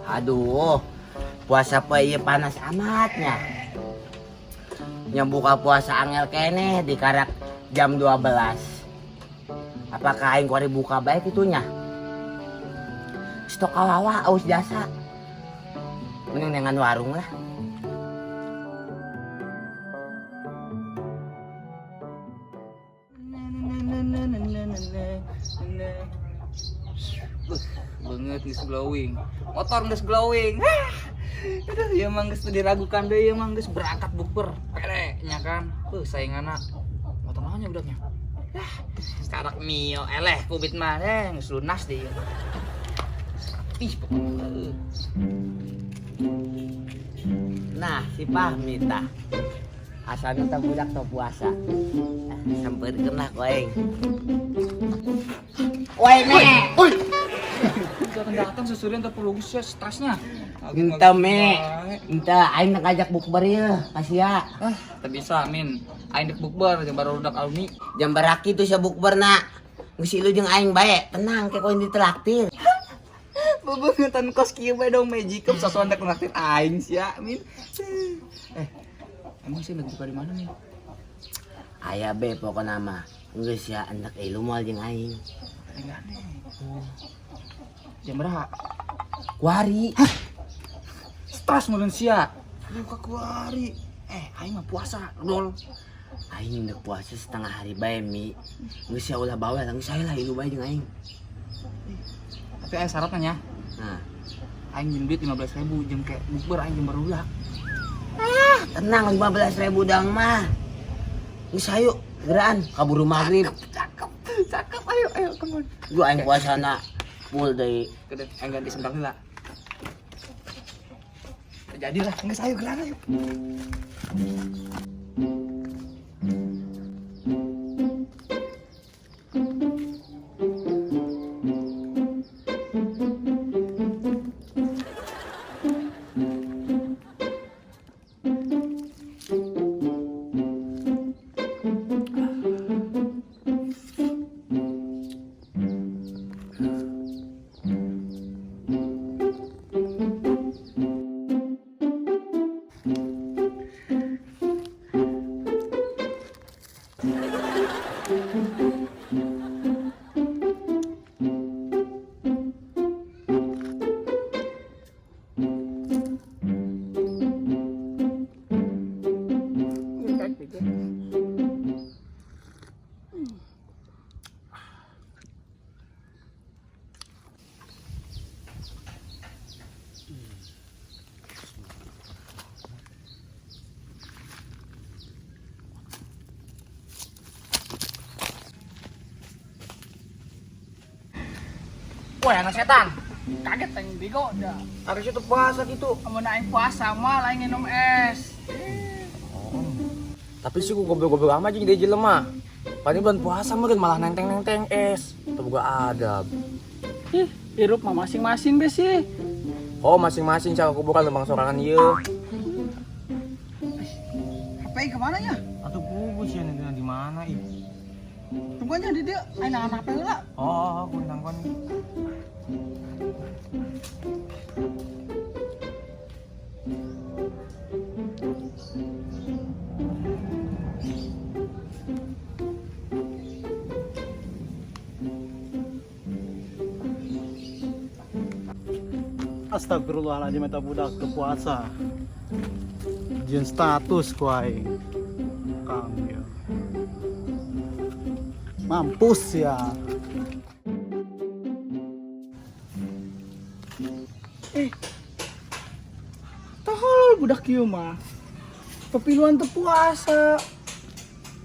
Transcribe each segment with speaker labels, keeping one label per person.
Speaker 1: Aduh, puasa pa iya panas amatnya. Yang buka puasa angel kene di karak jam 12. Apakah aing kuari buka baik itunya? Stok kawawa aus jasa. Mending dengan warung lah.
Speaker 2: Banget geus glowing. Motor geus glowing. Aduh, ya mah geus diragukan deui, ya mah geus berangkat bukber. Pere nya kan. Sainganna motor naonnya budaknya. Karak Mio eleh kubit mah geus lunas deui. Ih, pokoknya.
Speaker 1: Nah, si Fahmi tah. Asalnya tah budak teu puasa. Sampeurkeun lah ku aing. Woi, Me.
Speaker 2: Oi. Datang susurian teh perlu geus stresnya.
Speaker 1: Enta Me. Enta aing ngajak bukber ieu, kasia.
Speaker 2: Teu bisa, Min. Aing dek bukber jeung baru udak almi.
Speaker 1: Jam baraki tuh sia bukberna. Geus ilu jeung aing bae, tenang ke koin ditraktir.
Speaker 2: Bebeungetan kos kieu bae dong Magic Cup sasoan dek nraktir aing sia, Min. Emang sih buka di mana, Min?
Speaker 1: Aya be pokona mah. Geus ya hendak ilu moal jeung aing.
Speaker 2: Aneh. Jam berapa?
Speaker 1: Kuari.
Speaker 2: Stres meureun sia. Buka kuari. Aing mah puasa, dol.
Speaker 1: Aing hendak puasa setengah hari bae Mi. Geus ya ulah bawa lang saya lah ilu bae jeung aing.
Speaker 2: Tapi aya syaratnya nya.
Speaker 1: Nah,
Speaker 2: Aing jeung duit 15.000 jeung ke bukber aing jeung barudak.
Speaker 1: tenang 15.000 dang mah. Geus hayu geraan kaburu magrib.
Speaker 2: Cakep, ayo, come on.
Speaker 1: Gua aing puasana full deui.
Speaker 2: Gede, aing ganti sendal heula. Jadilah, geus ayo gelar ayo. Wah, anak setan. Kaget aing bego dah.
Speaker 1: Harus itu puasa gitu.
Speaker 2: Amun aing puasa mah lain minum es.
Speaker 3: Tapi sih gua goblok-goblok amat jeung dia jelema. Paling bulan puasa meureun malah nenteng-nenteng es. Teu boga adab.
Speaker 2: Ih, hirup mah masing-masing be sih.
Speaker 3: Oh, masing-masing cara kuburan lembang sorangan ieu.
Speaker 2: HP kemana nya?
Speaker 3: Atuh bubus ya nanti di mana ih.
Speaker 2: Tunggunya di dia aing anak HP heula.
Speaker 3: Oh, kunang kon.
Speaker 4: Astagfirullahaladzim, eta budak teu puasa. Jeung status ku aing. Kamil. Mampus ya.
Speaker 2: Tolol budak kieu mah. Pepiluan teu puasa.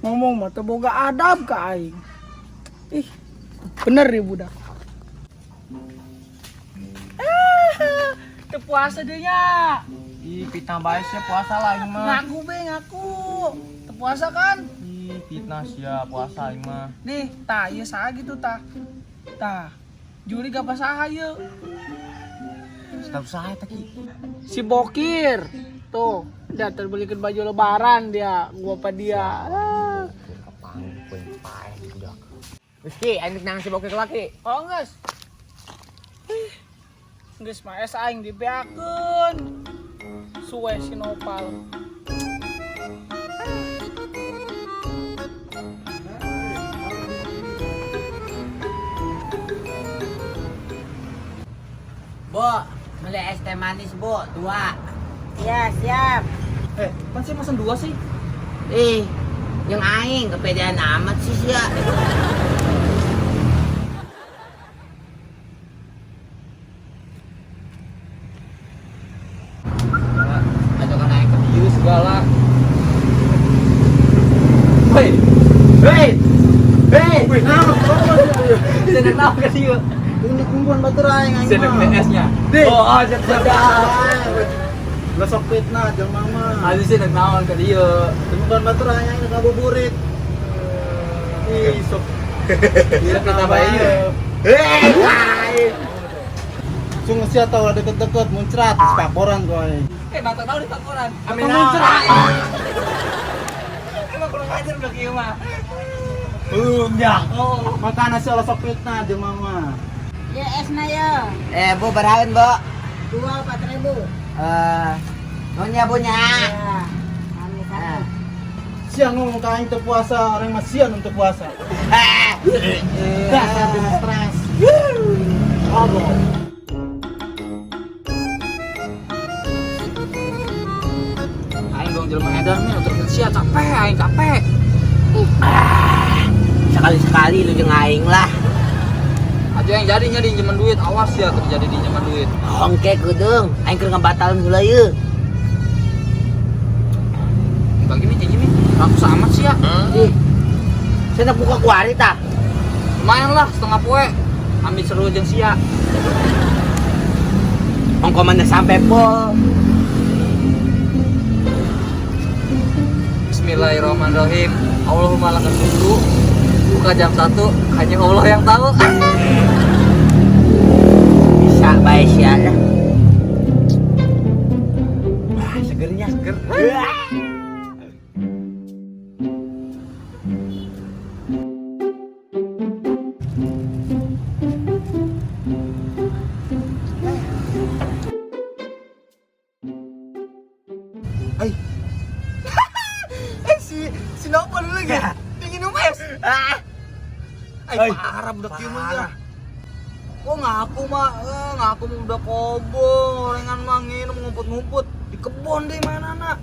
Speaker 2: Ngomong mah teu boga adab ka aing. Ih, bener ya budak. Teu puasa deui nya.
Speaker 3: Ih, fitnah bae sia puasa lah ieu mah.
Speaker 2: Ngaku be ngaku. Teu puasa kan?
Speaker 3: Ih, fitnah sia puasa ieu mah.
Speaker 2: Nih, tah ieu saha gitu tah. Tah. Juri gak pasaha ieu.
Speaker 3: Status saha eta ki?
Speaker 2: Si Bokir. Tuh, dia terbelikan baju lebaran dia, gua apa dia.
Speaker 3: Kapangkeun pae budak. Geus ki, aing nang si bokeh laki.
Speaker 2: Oh, geus.
Speaker 5: geus maes aing dibeakeun. Suwe si Nopal.
Speaker 1: Bo, beli es teh manis, Bo, 2.
Speaker 6: Iya, siap.
Speaker 2: Kan sih pesan 2 sih?
Speaker 1: Yang aing kepedean amat sih sia.
Speaker 2: Ada kan aing ke dieu segala. Hei. Hei. Hei. Sedang naon ke dieu?
Speaker 4: Ini kumpulan batur aing aing.
Speaker 2: Sedang DS-nya. Oh, sedang.
Speaker 4: Lah sok fitnah jeung mama.
Speaker 2: Ada sedang naon ke dieu?
Speaker 4: Kumpulan batur aing ngabuburit. Ih, sok.
Speaker 2: Iya kita bae ieu.
Speaker 4: Sungguh sia tau deket-deket muncrat paporan ku aing.
Speaker 2: Nonton tahu di pakoran.
Speaker 4: Amin muncrat.
Speaker 2: Emang kurang ajar udah kieu mah.
Speaker 4: Oh, makana sia sok fitnah jeung mama.
Speaker 6: Ya esna ya.
Speaker 1: Bu, beraun, Bo.
Speaker 6: 24.000.
Speaker 1: Nunya punya.
Speaker 6: Ya. Amin sana.
Speaker 4: Siang ngomong ka aing teu puasa, orang mah sian untuk puasa. Dasar stres.
Speaker 2: Aing dong jelema edan nih untuk sia capek, aing capek.
Speaker 1: Sekali-sekali lu jeung aing lah.
Speaker 2: Aja yang jadinya di zaman duit, awas ya terjadi di zaman duit.
Speaker 1: Hongke kudung, aing keur ngabatalkeun heula ieu.
Speaker 2: Bagi nih cing ini, aku sama sih ya.
Speaker 1: Ih. Cenah buka kuari tah.
Speaker 2: Lumayan lah setengah poe. Ambil seru jeung sia.
Speaker 1: Ongko mana sampai pol.
Speaker 2: Bismillahirrahmanirrahim. Allahumma lakal hamdu. Buka jam 1, hanya Allah yang tahu.
Speaker 1: Bisa bae sia dah. Wah, segernya seger.
Speaker 4: Si Nopal dulu ya. Dingin umes. Ay, parah budak kieu mah ya.
Speaker 2: Kok ngaku mah udah kobo, gorengan mah nginum ngumpet-ngumpet di kebon deh mana nak.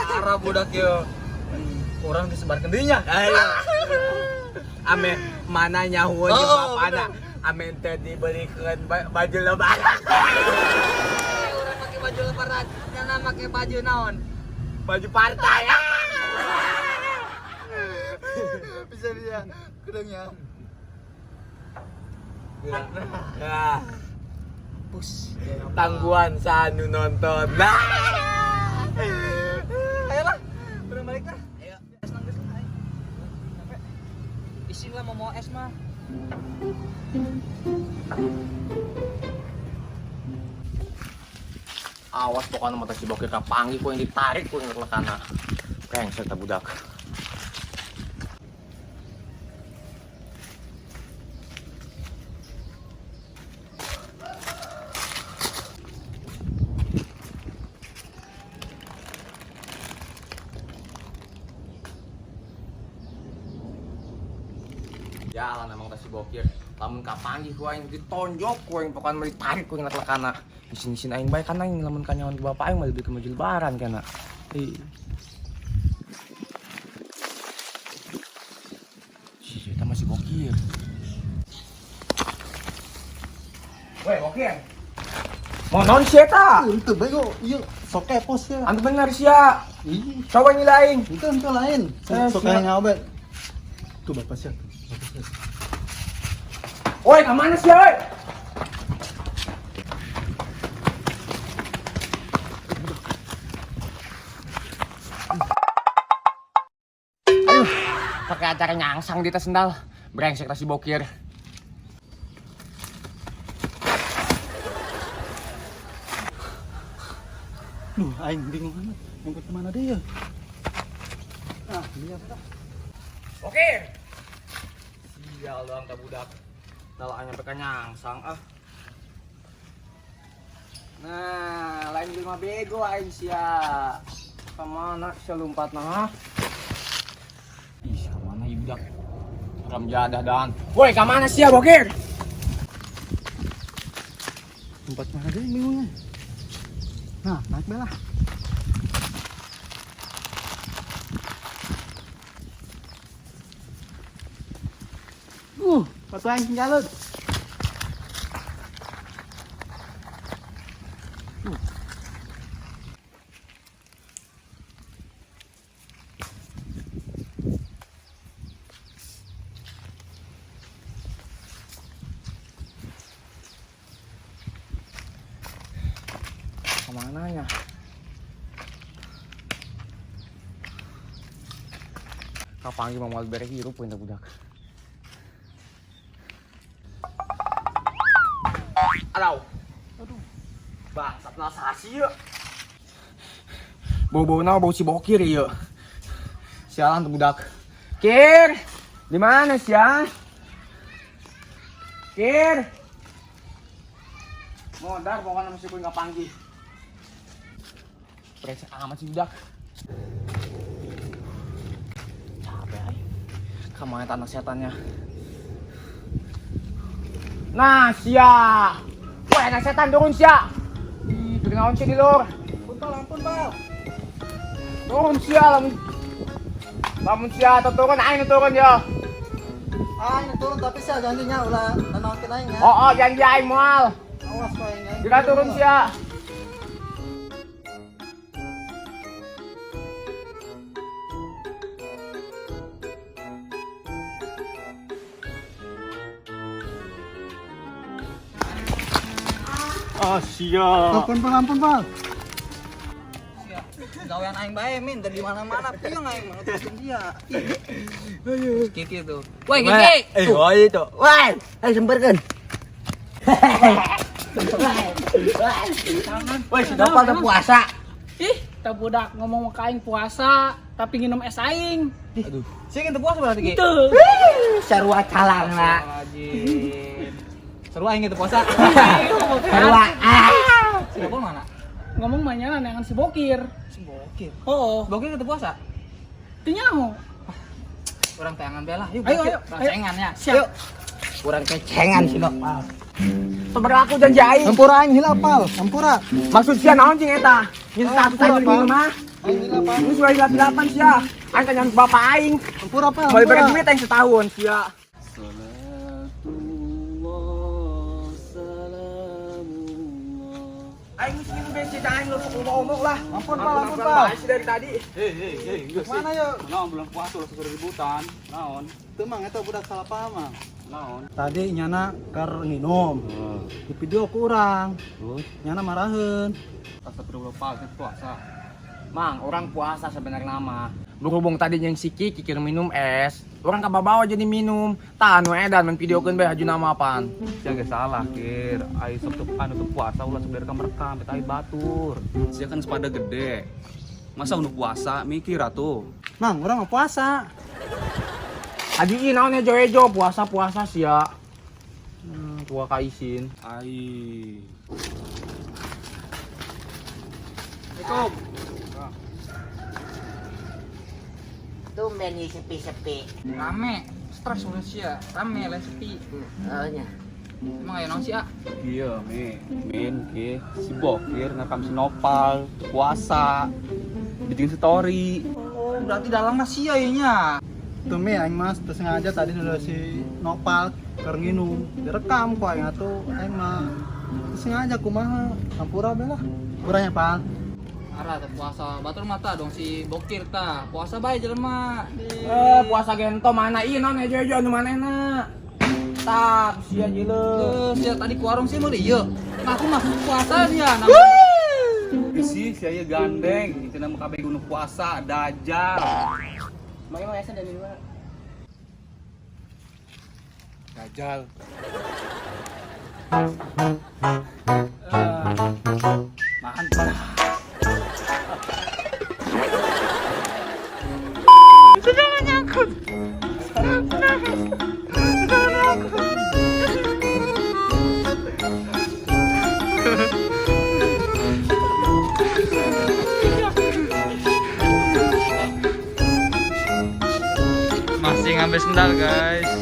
Speaker 2: Parah budak yo. Orang disebarkan dirinya.
Speaker 1: Ayo. Ame mana nyaho jeung
Speaker 2: Oh,
Speaker 1: bapana. Ame teh dibelikeun baju lebaran.
Speaker 2: Orang pakai baju lebaran, nyana pakai baju naon?
Speaker 1: Baju partai.
Speaker 4: Bisa dia kudangnya.
Speaker 1: Nah. Pus. Tangguhan sanu nonton. Nah.
Speaker 2: Ayolah, udah balik dah. Ayo. Es nangis lah. Sampai. Isin lah mau es mah.
Speaker 3: Awas pokoknya mata si bokir kapangi ku yang ditarik ku yang lekana. Brengsek ta budak. Jalan emang tas si bokir. Lamun kapangi ku aing ditonjok ku yang pokoknya mau ditarik ku yang lekana. Isin-isin aing bae kan aing lamun kanyawan ku bapak aing mah beli ke maju lebaran kana. Si eta masih bokir. Weh, bokir. Mau non si eta?
Speaker 4: Itu bego, iya sok kepos ya.
Speaker 3: Anu bener sia.
Speaker 4: Ih,
Speaker 3: Coba ngilain.
Speaker 4: itu lain. Sok kayak ngabet. Tuh bapak siap. Bapak siap.
Speaker 3: Woi, kemana sih, woi? Aduh, pakai acara nyangsang di tas sendal. Brengsek tas si bokir.
Speaker 4: Duh, aing bingung banget. Ngumpet kemana deh ya? Ah, iya apa?
Speaker 3: Bokir. Sial doang tak budak. Nala nyampe ke nyangsang ah. Nah, lain di rumah bego aing sia. Kemana sia lompat nah? Ih, kemana ieu budak? Ram jadah dan. Woi, kemana sia bokir?
Speaker 4: Tempat mana deh bingungnya. Nah, naik belah. Pas aing jalan.
Speaker 3: Kemana ya? Kapan mau mal berek hirup pindah budak. Aduh. Bangsat nasasi ya. Bau-bau bau si bokir ya. Sialan tuh budak. Kir, di mana sih ya? Kir. Modar pokoknya masih gue nggak panggil. Brengsek amat sih budak. Capek ay. Kamu yang tanah setannya. Nah, sia. Wah, anak setan turun sia. Ih, kedengaran sih di luar.
Speaker 4: Ampun, Bal.
Speaker 3: Turun sia lamun sia turun aing turun ya.
Speaker 4: Aing turun tapi sia janjinya ulah nanaokin aing ya.
Speaker 3: Oh, janji aing moal.
Speaker 4: Awas kau aing.
Speaker 3: Kita turun sia.
Speaker 4: Ampun, Bal.
Speaker 2: Gawean aing bae min dari mana-mana piung aing mengutuskeun dia. Kiki tuh. Woi Kiki.
Speaker 1: Oh itu. Wah, ayo sembarkan. Woi, sudah pada puasa.
Speaker 5: Ih, tak budak ngomong ke aing puasa, tapi nginum es aing.
Speaker 2: Sing teu puasa berarti Ki.
Speaker 5: Itu.
Speaker 1: Sarua calangna.
Speaker 2: Seru aing teu puasa.
Speaker 1: Sarua.
Speaker 2: Sing mana?
Speaker 5: Ngomong manyana dengan si Bokir.
Speaker 2: Bokir.
Speaker 5: Oh,
Speaker 2: Bokir teu puasa.
Speaker 5: tinyaho.
Speaker 2: Orang tayangan bela. Yuk,
Speaker 5: Ayo,
Speaker 2: Bokir.
Speaker 5: ayo.
Speaker 2: Rasengan ya.
Speaker 5: Siap.
Speaker 1: Kurang kecengan sih dok.
Speaker 3: Sebenarnya aku janji aing.
Speaker 4: Ampura aing hilap, Pal. Ampura.
Speaker 3: Maksud sia naon cing eta? Nyin status aing di rumah.
Speaker 4: Aing hilap, Pal.
Speaker 3: Ini sudah hilap-hilapan sia. Aing kan yang bapak aing.
Speaker 4: Ampura, Pal.
Speaker 3: Mau beri duit aing setahun sia. Aing mesti minum bensin aing lu ngomong lah.
Speaker 4: Ampun, Pal.
Speaker 3: Masih dari tadi.
Speaker 4: Mana yuk?
Speaker 7: Naon bulan puasa ulah sudah ributan. Naon?
Speaker 4: Teu mang eta budak salah paham mah.
Speaker 7: Naon?
Speaker 4: Tadi nyana keur nginum. Di video ku urang. Nyana maraheun.
Speaker 7: Astagfirullah Pak, itu puasa.
Speaker 3: Mang, orang puasa sebenarnya nama. Berhubung tadi yang si Kiki kikir minum es, orang kababawa jadi minum. Tanu edan men videokeun bae haju nama apaan.
Speaker 7: Sia geus salah, Kir. Ai sabtu anu puasa ulah sudah rekam-rekam eta ai batur. Sia kan sepada gede. Masa unu puasa mikir atuh.
Speaker 4: Mang, urang mah puasa.
Speaker 3: Adi ieu naon ejo-ejo puasa-puasa sia. Tua kaisin.
Speaker 7: Ai.
Speaker 2: Assalamualaikum.
Speaker 1: Tumben nih sepi-sepi.
Speaker 2: Rame. Stres manusia. Rame lain sepi.
Speaker 1: Oh nya.
Speaker 2: Emang aya naon sih, A?
Speaker 7: Iya, min ki si Bokir ngakam si Nopal puasa. Bikin story.
Speaker 2: Oh, berarti dalam nasi ya nya.
Speaker 4: Tuh mi aing mas teu sengaja tadi dulu si Nopal keur nginum. Direkam ku aing atuh aing mah teu sengaja kumaha. Ampura bae lah. Urangnya, Pal.
Speaker 2: Arah teh puasa. Batur mata dong si Bokir tah. Puasa bae jelema.
Speaker 3: Puasa gento mana ieu naon ejo-ejo anu manehna. Tak sia jileung.
Speaker 2: Sia tadi ku warung sih mau ieu. Ngaku mah puasa sia.
Speaker 7: Bisi sia ieu gandeng, itu nama kabeh gunung puasa dajal.
Speaker 3: Bagaimana esa dari mana?
Speaker 7: Dajal. Mantap.
Speaker 2: Masih ngambil sendal guys.